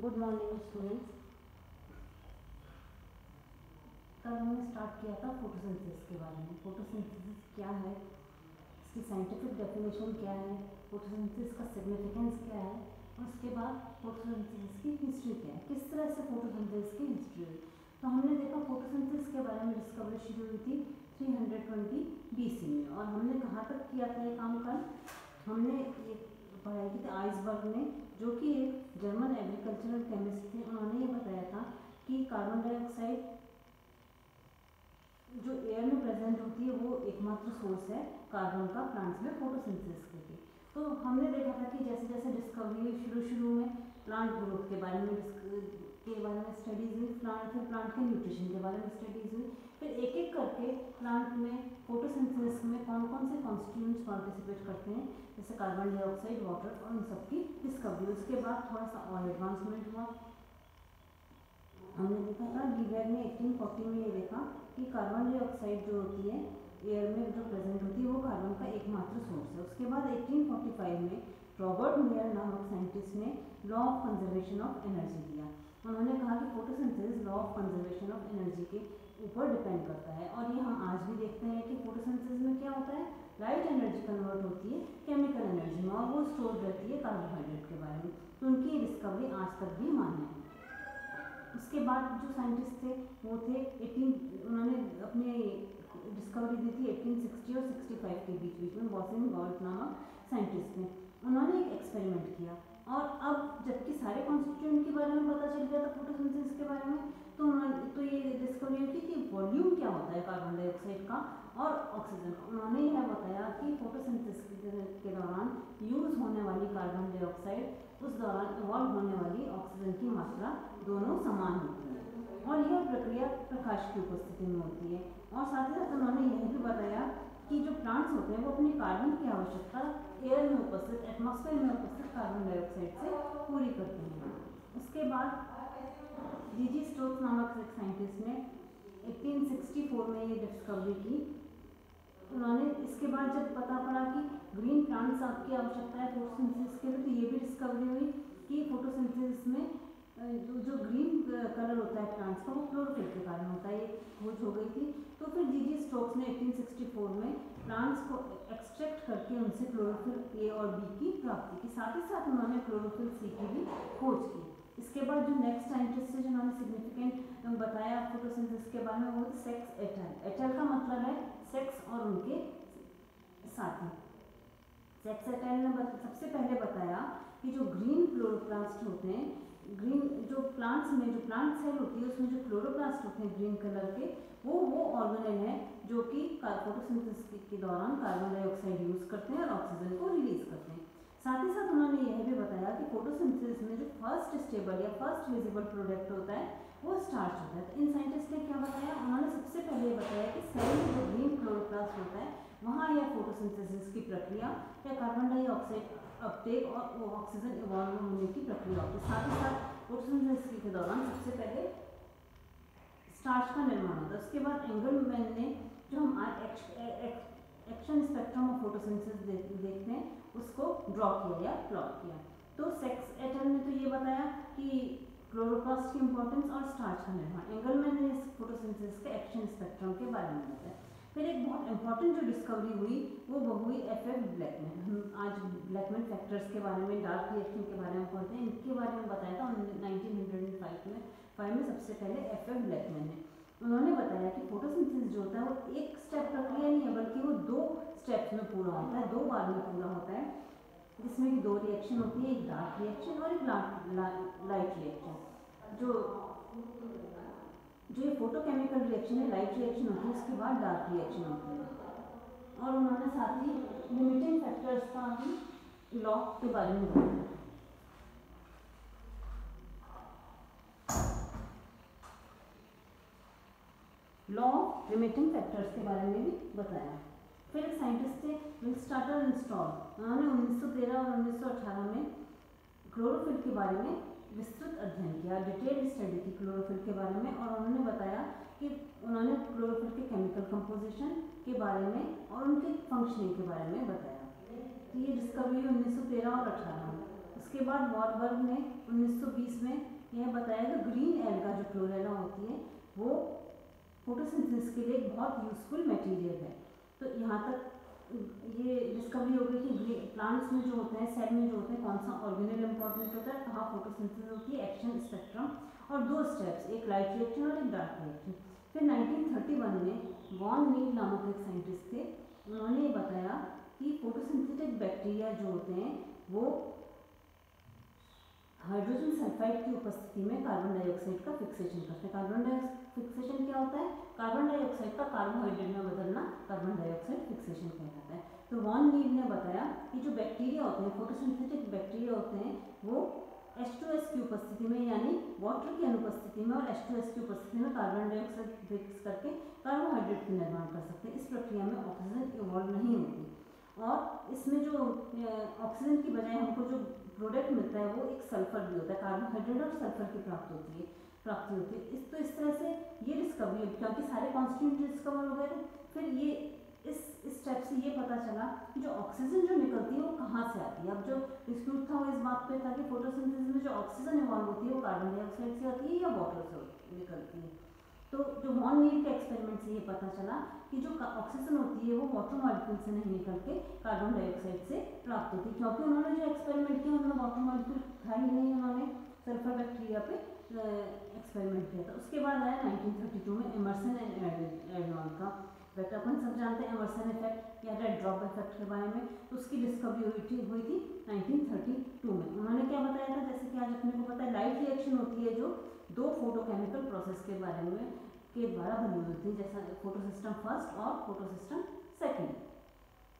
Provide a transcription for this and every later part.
Good morning students. कल हमने start किया था फोटोसिंथेसिस के बारे में। फोटोसिंथेसिस क्या है, इसकी साइंटिफिक डेफिनेशन क्या है, फोटोसिंथेसिस का सिग्निफिकेंस क्या है, और उसके बाद फोटोसिंथेसिस की हिस्ट्री क्या है, किस तरह से फोटोसिंथेसिस की हिस्ट्री हुई। तो हमने देखा फोटोसिंथेसिस के बारे में डिस्कवरी शुरू हुई थी 320 BC में। और हमने कहाँ तक किया था ये काम कल? हमने ये पढ़ाई की थी आइसबर्ग ने, जो कि एक जर्मन एग्रीकल्चरल केमिस्ट थे। उन्होंने ये बताया था कि कार्बन डाइऑक्साइड जो एयर में प्रेजेंट होती है वो एकमात्र सोर्स है कार्बन का प्लांट्स में फोटोसिंथेसिस के लिए। तो हमने देखा था कि जैसे जैसे डिस्कवरी शुरू में प्लांट ग्रोथ के बारे में स्टडीज हुई, फिर प्लांट के न्यूट्रिशन के बारे में स्टडीज हुई, फिर एक एक करके प्लांट में फोटोसिंथेसिस में कौन कौन से कॉन्स्टिट्यूएंट्स पार्टिसिपेट करते हैं, जैसे कार्बन डाइऑक्साइड, वाटर और उन सबकी डिस्कवरी। उसके बाद थोड़ा सा और एडवांसमेंट हुआ। हमने देखा था लीवर ने 1840 में ये देखा कि कार्बन डाइऑक्साइड जो होती है एयर में जो प्रेजेंट होती है वो कार्बन का एकमात्र सोर्स है। उसके बाद 1845 में रॉबर्ट मेयर नामक साइंटिस्ट ने law of conservation of energy दिया। उन्होंने कहा कि photosynthesis law of conservation of energy के ऊपर डिपेंड करता है। और ये हम आज भी देखते हैं कि फोटोसिंथेसिस में क्या होता है, लाइट एनर्जी कन्वर्ट होती है केमिकल एनर्जी में, और वो स्टोर रहती है कार्बोहाइड्रेट के बारे में। तो उनकी डिस्कवरी आज तक भी मान्य है। उसके बाद जो साइंटिस्ट थे वो थे उन्होंने अपने डिस्कवरी दी थी 1860 और 65 के बीच में। बॉसिन गॉल्ट नामक साइंटिस्ट थे। उन्होंने एक एक्सपेरिमेंट किया, और अब जबकि सारे कॉन्स्टिट्यूएंट के बारे में पता चल गया था फोटोसिंथेसिस के बारे में, तो ये डिस्कवरी की कि वॉल्यूम क्या होता है कार्बन डाइऑक्साइड का और ऑक्सीजन का। उन्होंने यह बताया कि फोटोसिंथेसिस के दौरान यूज होने वाली कार्बन डाइऑक्साइड उस दौरान इवॉल्व होने वाली ऑक्सीजन की मात्रा दोनों समान होती है, और यह प्रक्रिया प्रकाश की उपस्थिति में होती है। और साथ ही साथ उन्होंने यह भी बताया कि जो प्लांट्स होते हैं वो अपनी कार्बन की आवश्यकता एयर में उपस्थित, एटमॉस्फेयर में उपस्थित कार्बन डाइऑक्साइड से पूरी करते हैं। उसके बाद जीजी स्टोक्स नामक एक साइंटिस्ट ने 1864 में ये डिस्कवरी की। उन्होंने इसके बाद जब पता पड़ा कि ग्रीन प्लांट्स आपकी आवश्यकता है फोटोसिंथेसिस के लिए, तो ये भी डिस्कवरी हुई कि फोटोसिंथेसिस में जो ग्रीन कलर होता है प्लांट्स का वो क्लोरोफिल के कारण होता है। ये खोज हो गई थी। तो फिर जीजी स्टोक्स ने 1864 में प्लांट्स को एक्सट्रैक्ट करके उनसे क्लोरोफिल ए और बी की प्राप्ति की। साथ ही साथ उन्होंने क्लोरोफिल सी की भी खोज की। इसके बाद जो नेक्स्ट साइंटिस्ट है जिन्होंने सिग्निफिकेंट बताया फोटोसिंथेसिस के बारे में वो सेक्स एटल। एटल का मतलब है सेक्स और उनके साथी। सेक्स एटल ने सबसे पहले बताया कि जो ग्रीन क्लोरोप्लास्ट होते हैं, ग्रीन जो प्लांट्स में जो प्लांट सेल होती है उसमें जो क्लोरोप्लास्ट होते हैं ग्रीन कलर के, वो ऑर्गेनेल है जो कि फोटोसिंथेसिस के दौरान कार्बन डाइऑक्साइड यूज करते हैं और ऑक्सीजन को रिलीज करते हैं। साथ ही साथ उन्होंने यह भी बताया कि फोटोसिंथेसिस में जो फर्स्ट स्टेबल या फर्स्ट विजिबल प्रोडक्ट होता है वो स्टार्च होता है। तो इन साइंटिस्ट ने क्या बताया, उन्होंने सबसे पहले बताया कि सेल में जो ग्रीन क्लोरोप्लास्ट होता है वहाँ यह फोटोसिंथेसिस की प्रक्रिया या कार्बन डाइऑक्साइड अपटेक और ऑक्सीजन इवॉल्व होने की प्रक्रिया होती है। साथ ही साथ फोटोसिंथेसिस के दौरान सबसे पहले स्टार्च का निर्माण होता है। उसके बाद एंगलमैन ने जो हम एक्शन स्पेक्ट्रम ऑफ फोटोसिंथेसिस देखते हैं उसको ड्रॉ किया या प्लॉट किया। तो सेक्स एटल ने तो ये बताया कि क्लोरोप्लास्ट की इंपॉर्टेंस और स्टार्च का निर्माण। एंगलमैन ने इस फोटोसिंथेसिस के एक्शन स्पेक्ट्रम के बारे में बताया। फिर एक बहुत इंपॉर्टेंट जो डिस्कवरी हुई वो हुई एफ.एफ. ब्लैकमैन। हम आज ब्लैकमैन फैक्टर्स के बारे में, डार्क रिएक्शन के बारे में पढ़ते हैं। इनके बारे में बताया था 1905 में सबसे पहले एफ.एफ. ब्लैकमैन ने। उन्होंने बताया कि फोटोसिंथेसिस जो होता है वो एक स्टेप प्रक्रिया नहीं है बल्कि वो 2 स्टेप्स में पूरा होता है, 2 बार में पूरा होता है, जिसमें कि 2 रिएक्शन होती है, एक डार्क रिएक्शन और एक लाइट रिएक्शन। जो ये फोटोकेमिकल रिएक्शन है, लाइट रिएक्शन होती है, उसके बाद डार्क रिएक्शन होती है। और उन्होंने साथ ही लिमिटिंग फैक्टर्स का भी लॉ के बारे में बताया। लॉ ऑफ लिमिटिंग फैक्टर्स के बारे में भी बताया। फिर एक साइंटिस्ट थे विलस्टाटर एंड स्टॉल। उन्होंने 1913 और 1918 में क्लोरोफिल के बारे में विस्तृत अध्ययन किया, डिटेल्ड स्टडी की क्लोरोफिल के बारे में। और उन्होंने बताया कि उन्होंने क्लोरोफिल के केमिकल कंपोजिशन के बारे में और उनके फंक्शनिंग के बारे में बताया। तो ये डिस्कवरी 1913 और 18 में। उसके बाद वॉलबर्ग ने 1920 में यह बताया कि ग्रीन एल्गा जो क्लोरेला होती है वो फोटोसिंथेसिस के लिए एक बहुत यूजफुल मटेरियल है। तो यहाँ तक ये डिस्कवरी हो गई कि प्लांट्स में जो होते हैं, सेल में जो होते हैं, कौन सा ऑर्गेनेल इंपॉर्टेंट होता है, कहाँ फोटोसिंथेसिस होती है, एक्शन स्पेक्ट्रम, और 2 स्टेप्स, एक लाइट रिएक्शन और एक डार्क रिएक्शन। फिर 1931 में वॉन नील नामक एक साइंटिस्ट थे, उन्होंने ये बताया कि फोटोसिंथेटिक बैक्टीरिया जो होते हैं वो हाइड्रोजन सल्फाइड की उपस्थिति में कार्बन डाइऑक्साइड का फिक्सेशन करते हैं। कार्बन डाइऑक्साइड फिक्सेशन क्या होता है? कार्बन डाइऑक्साइड का कार्बोहाइड्रेट में बदलना कार्बन डाइऑक्साइड फिक्सेशन कहलाता है। तो वॉन नील ने बताया कि जो बैक्टीरिया होते हैं, फोटोसिंथेटिक बैक्टीरिया होते हैं, वो H2S की उपस्थिति में यानी वाटर की अनुपस्थिति में और H2S की उपस्थिति में कार्बन डाइऑक्साइड फिक्स करके कार्बोहाइड्रेट का निर्माण कर सकते हैं। इस प्रक्रिया में ऑक्सीजन इवॉल्व नहीं होती और इसमें जो ऑक्सीजन की बजाय हमको जो प्रोडक्ट मिलता है वो एक सल्फर भी होता है, कार्बोहाइड्रेट और सल्फर की प्राप्ति होती है। इस तरह से ये डिस्कवरी, क्योंकि सारे कॉन्स्टिट्यूएंट डिस्कवर हो गए थे, फिर ये इस स्टेप से ये पता चला कि जो ऑक्सीजन जो निकलती है वो कहाँ से आती है। अब जो डिस्प्यूट था वो इस बात पे था कि फोटोसिंथेसिस में जो ऑक्सीजन इवॉल्व होती है वो कार्बन डाइऑक्साइड से आती है या वाटर से निकलती है। तो जो वॉन नील के एक्सपेरिमेंट से ये पता चला कि जो ऑक्सीजन होती है वो वाटर मॉलिक्यूल से नहीं निकल के कार्बन डाइऑक्साइड से प्राप्त होती है, क्योंकि उन्होंने जो एक्सपेरिमेंट किया उन्होंने वाटर मॉलिक्यूल था ही नहीं, उन्होंने सल्फर बैक्टीरिया पे एक्सपेरिमेंट किया था। उसके बाद आया 1932 में एमर्सन एंड एडलॉन का इफेक्ट। अपन सब जानते हैं एमर्सन इफेक्ट या रेड ड्रॉप इफेक्ट के बारे में, तो उसकी डिस्कवरी हुई थी 1932 में। उन्होंने क्या बताया था, जैसे कि आज अपने को पता है लाइट रिएक्शन होती है जो 2 फोटोकेमिकल प्रोसेस के बारे में के द्वारा बनी हुई थी, जैसा फोटोसिस्टम फर्स्ट और फोटोसिस्टम सेकंड।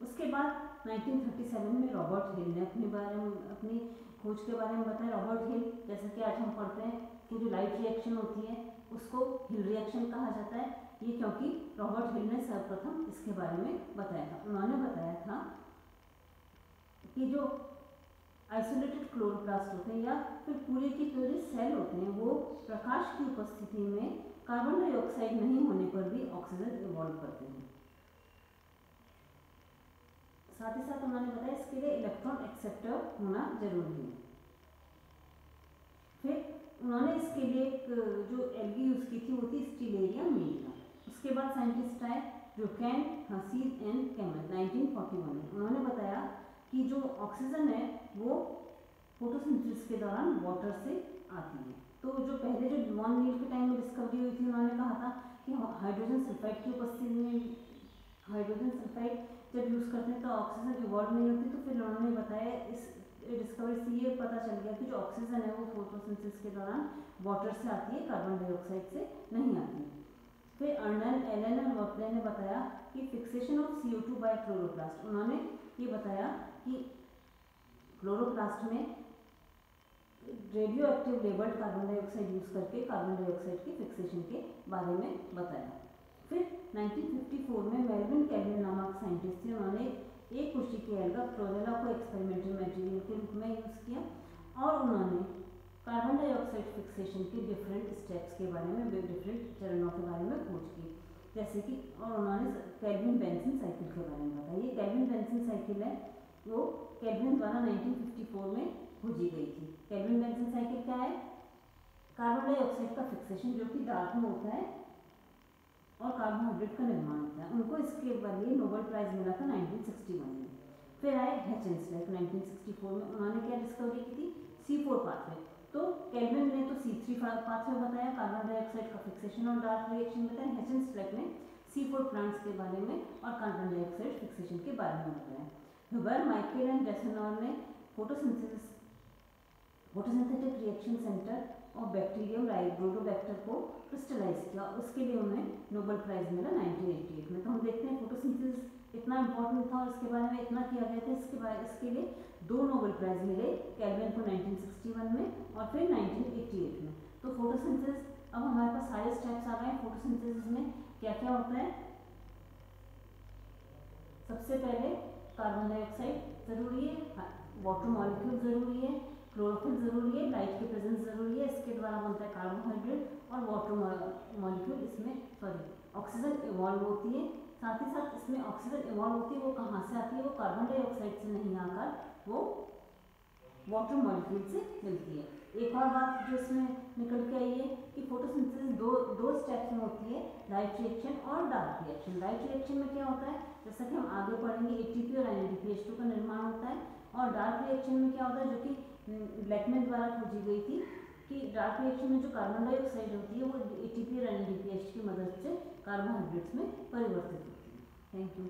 उसके बाद 1937 में रॉबर्ट हिल ने अपनी खोज के बारे में बताया। रॉबर्ट हिल, जैसा कि आज हम पढ़ते हैं कि जो लाइट रिएक्शन होती है उसको हिल रिएक्शन कहा जाता है, ये क्योंकि रॉबर्ट हिल ने सर्वप्रथम इसके बारे में बताया था। उन्होंने बताया था कि जो आइसोलेटेड क्लोरोप्लास्ट होते हैं या फिर पूरे की पूरे सेल होते हैं वो प्रकाश की उपस्थिति में कार्बन डाइऑक्साइड नहीं होने पर भी ऑक्सीजन इवॉल्व करते हैं। साथ ही साथ उन्होंने बताया इसके लिए इलेक्ट्रॉन एक्सेप्टर होना जरूरी है। फिर उन्होंने इसके लिए जो एल्गी यूज की थी वो थी स्टीलेरिया मीलिया। उसके बाद साइंटिस्ट आए रुकैन, हसीद एंड कैमल 1941 में। उन्होंने बताया कि जो ऑक्सीजन है वो फोटोसिंथेसिस के दौरान वाटर से आती है। तो जो पहले जो वॉन नील के टाइम में डिस्कवरी हुई थी, उन्होंने कहा था कि हाइड्रोजन सल्फाइड की उपस्थिति में हाइड्रोजन सल्फाइड जब यूज़ करते हैं तो ऑक्सीजन इवॉल्व नहीं होती। तो फिर उन्होंने बताया इस डिस्कवरी से ये पता चल गया कि जो ऑक्सीजन है वो फोटोसिंथेसिस के दौरान वाटर से आती है, कार्बन डाइऑक्साइड से नहीं आती है। फिर अर्नल, एलन और वर्कले ने बताया कि fixation of CO2 bye chloroplast. उन्होंने ये बताया कि क्लोरोप्लास्ट में radio active labelled carbon dioxide use करके कार्बन डाइऑक्साइड की फिक्सेशन के बारे में बताया। फिर 1954 में मेल्विन कैल्विन नामक साइंटिस्ट थे, उन्होंने एक कोशिकीय एल्गा क्लोरेला को एक्सपेरिमेंटल मटेरियल के रूप में यूज़ किया और उन्होंने कार्बन डाइऑक्साइड फिक्सेशन के डिफरेंट स्टेप्स के बारे में, डिफरेंट चरणों के बारे में खोज की, जैसे कि और उन्होंने केल्विन बेंसन साइकिल के बारे में बताया। ये केल्विन बेंसन साइकिल है वो केल्विन द्वारा 1954 में खोजी गई थी। केल्विन बेंसन साइकिल क्या है? कार्बन डाइऑक्साइड का फिक्सेशन जो कि डार्क में होता है और कार्बोहाइड्रेट का निर्माण होता है। उनको इसके लिए नोबेल प्राइज मिला था 1961 में। फिर आए हेचेंसलेक 1964 में। उन्होंने क्या डिस्कवरी की थी? C4 pathway. तो केल्विन ने तो C3 पाथवे बताया, कार्बन डाइऑक्साइड का फिक्सेशन और डार्क रिएक्शन बताया। हेचेंसलेक ने C4 प्लांट्स के बारे में और कार्बन डाइऑक्साइड फिक्सेशन के बारे में बताया। हुबर, माइकल एंड डेसनॉर ने फोटोसिंथेटिक रिएक्शन सेंटर और बैक्टीरियम राइब्रोडोबैक्टर को क्रिस्टलाइज किया, उसके लिए उन्हें नोबेल प्राइज मिला 1988 में। तो हम देखते हैं फोटोसिंथेसिस इतना इंपॉर्टेंट था और इसके बारे में इतना किया गया था, इसके लिए 2 नोबेल प्राइज मिले, केल्विन को 1961 में और फिर 1988 में। तो फोटोसिंथेसिस, अब हमारे पास सारे स्टेप्स आ गए। फोटोसिंथेसिस में क्या क्या होता है? सबसे पहले कार्बन डाइऑक्साइड जरूरी है, वाटर मॉलिक्यूल जरूरी है, क्लोरोफिल जरूरी है, लाइट की प्रेजेंस जरूरी है, इसके द्वारा बनता है कार्बोहाइड्रेट और वाटर मॉलिक्यूल। इसमें ऑक्सीजन इवॉल्व होती है। साथ ही साथ इसमें ऑक्सीजन इवॉल्व होती है, वो कहाँ से आती है? वो कार्बन डाइऑक्साइड से नहीं आकर वो वाटर मॉलिक्यूल से मिलती है। एक और बात जो इसमें निकल के आई है कि फोटोसिंथेसिस दो स्टेप्स में होती है, लाइट रिएक्शन और डार्क रिएक्शन। लाइट रिएक्शन में क्या होता है, जैसा कि हम आगे पढ़ेंगे, एटीपी और NADPH2 का निर्माण होता है। और डार्क रिएक्शन में क्या होता है, जो कि ब्लैकमैन द्वारा खोजी गई थी, कि डार्क रिएक्शन में जो कार्बन डाइऑक्साइड होती है वो एटीपी और NADPH की मदद से कार्बोहाइड्रेट्स में परिवर्तित होती है। Thank you.